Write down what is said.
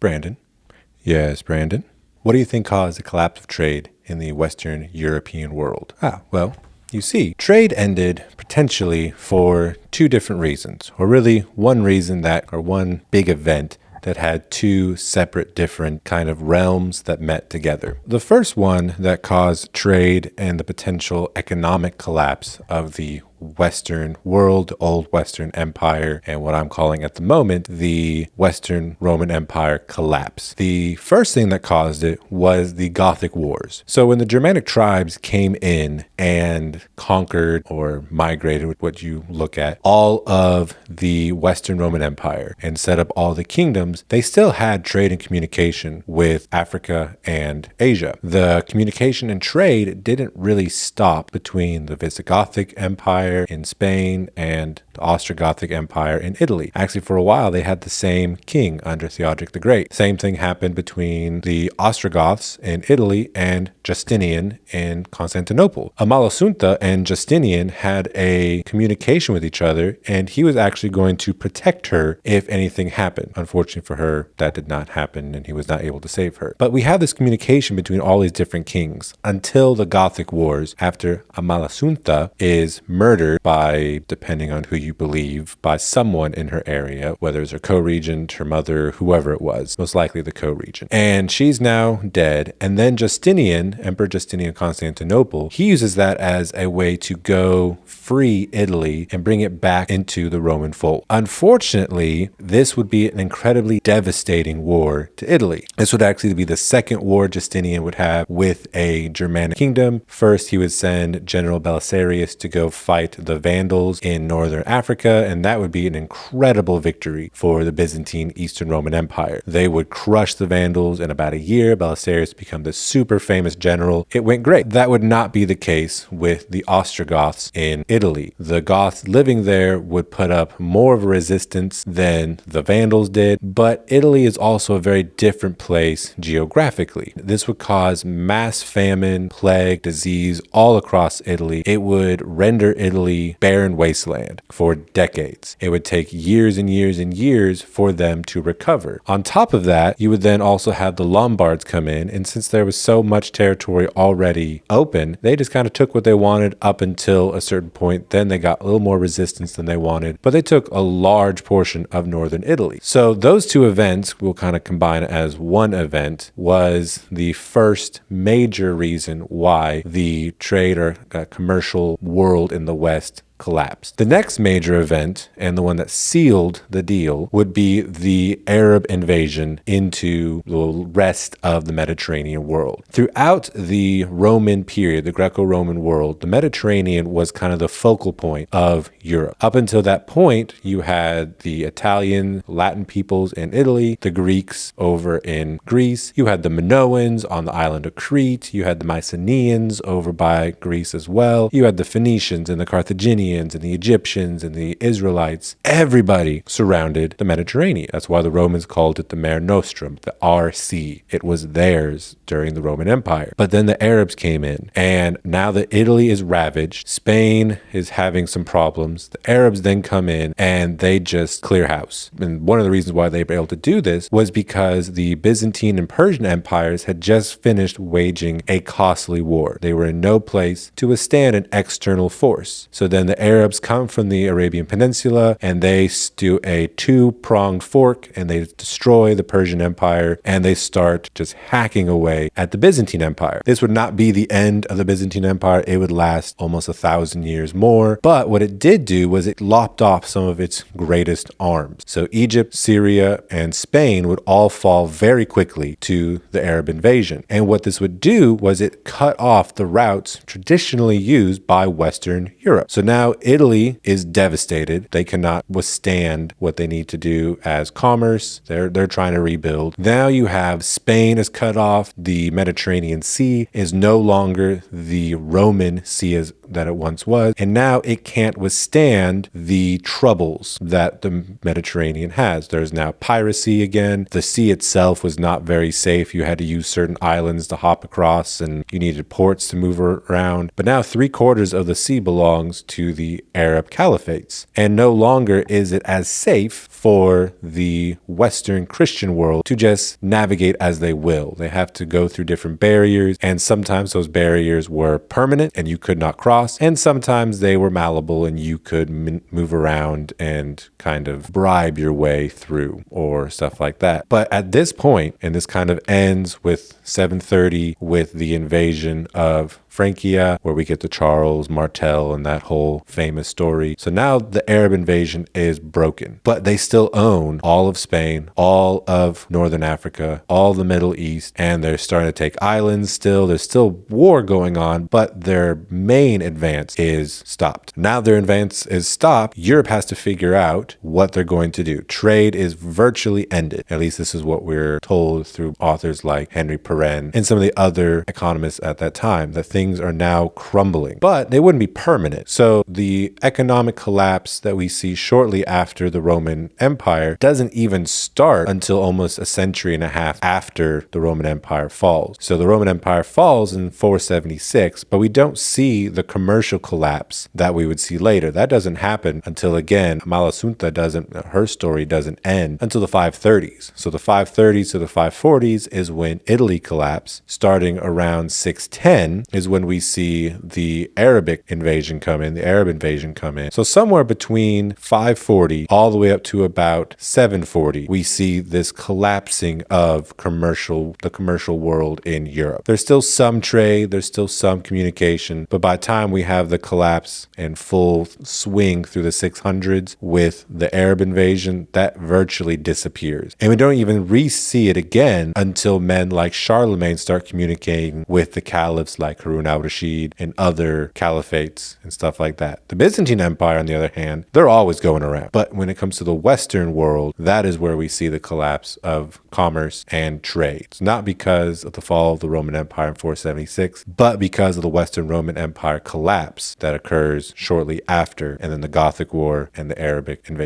Brandon. Yes, Brandon. What do you think caused the collapse of trade in the Western European world? Well, you see, trade ended potentially for two different reasons, or really one reason or one big event that had two separate different kind of realms that met together. The first one that caused trade and the potential economic collapse of the Western world, old Western Empire, and what I'm calling at the moment the Western Roman Empire collapse. The first thing that caused it was the Gothic Wars. So when the Germanic tribes came in and conquered or migrated, what you look at, all of the Western Roman Empire and set up all the kingdoms, they still had trade and communication with Africa and Asia. The communication and trade didn't really stop between the Visigothic Empire in Spain and the Ostrogothic Empire in Italy. Actually, for a while, they had the same king under Theodoric the Great. Same thing happened between the Ostrogoths in Italy and Justinian in Constantinople. Amalasuntha and Justinian had a communication with each other, and he was actually going to protect her if anything happened. Unfortunately for her, that did not happen, and he was not able to save her. But we have this communication between all these different kings until the Gothic Wars, after Amalasuntha is murdered by, depending on who you believe, by someone in her area, whether it's her co-regent, her mother, whoever it was, most likely the co-regent. And she's now dead. And then Justinian, Emperor Justinian of Constantinople, he uses that as a way to go free Italy and bring it back into the Roman fold. Unfortunately, this would be an incredibly devastating war to Italy. This would actually be the second war Justinian would have with a Germanic kingdom. First, he would send General Belisarius to go fight the Vandals in northern Africa, and that would be an incredible victory for the Byzantine Eastern Roman Empire. They would crush the Vandals in about a year. Belisarius became this super famous general. It went great. That would not be the case with the Ostrogoths in Italy. The Goths living there would put up more of a resistance than the Vandals did, but Italy is also a very different place geographically. This would cause mass famine, plague, disease all across Italy. It would render Italy barren wasteland for decades. It would take years and years and years for them to recover. On top of that, you would then also have the Lombards come in, and since there was so much territory already open, they just kind of took what they wanted up until a certain point. Then they got a little more resistance than they wanted, but they took a large portion of northern Italy. So those two events, we'll kind of combine as one event, was the first major reason why the trade or commercial world in the West collapsed. The next major event, and the one that sealed the deal, would be the Arab invasion into the rest of the Mediterranean world. Throughout the Roman period, the Greco-Roman world, the Mediterranean was kind of the focal point of Europe. Up until that point, you had the Italian, Latin peoples in Italy, the Greeks over in Greece, you had the Minoans on the island of Crete, you had the Mycenaeans over by Greece as well, you had the Phoenicians and the Carthaginians and the Egyptians and the Israelites. Everybody surrounded the Mediterranean. That's why the Romans called it the Mare Nostrum, the RC. It was theirs during the Roman Empire. But then the Arabs came in, and now that Italy is ravaged, Spain is having some problems. The Arabs then come in and they just clear house. And one of the reasons why they were able to do this was because the Byzantine and Persian empires had just finished waging a costly war. They were in no place to withstand an external force. So then the Arabs come from the Arabian Peninsula and they do a two-pronged fork and they destroy the Persian Empire and they start just hacking away at the Byzantine Empire. This would not be the end of the Byzantine Empire. It would last almost 1,000 years more. But what it did do was it lopped off some of its greatest arms. So Egypt, Syria, and Spain would all fall very quickly to the Arab invasion. And what this would do was it cut off the routes traditionally used by Western Europe. So now Italy is devastated. They cannot withstand what they need to do as commerce. They're trying to rebuild. Now you have Spain is cut off. The Mediterranean Sea is no longer the Roman sea that it once was. And now it can't withstand the troubles that the Mediterranean has. There's now piracy again. The sea itself was not very safe. You had to use certain islands to hop across and you needed ports to move around. But now 3/4 of the sea belongs to the Arab caliphates. And no longer is it as safe for the Western Christian world to just navigate as they will. They have to go through different barriers, and sometimes those barriers were permanent and you could not cross, and sometimes they were malleable and you could move around and kind of bribe your way through or stuff like that. But at this point, and this kind of ends with 730 with the invasion of Francia, where we get to Charles Martel and that whole famous story. So now the Arab invasion is broken, but they still own all of Spain, all of Northern Africa, all the Middle East, and they're starting to take islands still. There's still war going on, but their main advance is stopped. Now their advance is stopped. Europe has to figure out what they're going to do. Trade is virtually ended. At least this is what we're told through authors like Henry Perrin and some of the other economists at that time, that things are now crumbling, but they wouldn't be permanent. So the economic collapse that we see shortly after the Roman Empire doesn't even start until almost a century and a half after the Roman Empire falls. So the Roman Empire falls in 476, but we don't see the commercial collapse that we would see later. That doesn't happen until, again, Amalasuntha her story doesn't end until the 530s. So the 530s to the 540s is when Italy collapsed. Starting around 610 is when we see the Arab invasion come in. So somewhere between 540 all the way up to about 740, we see this collapsing of the commercial world in Europe. There's still some trade, there's still some communication, but by the time we have the collapse in full swing through the 600s with the Arab invasion, that virtually disappears. And we don't even re-see it again until men like Charlemagne start communicating with the caliphs like Harun al-Rashid and other caliphates and stuff like that. The Byzantine Empire, on the other hand, they're always going around. But when it comes to the Western world, that is where we see the collapse of commerce and trade. It's not because of the fall of the Roman Empire in 476, but because of the Western Roman Empire collapse that occurs shortly after, and then the Gothic War and the Arabic invasion.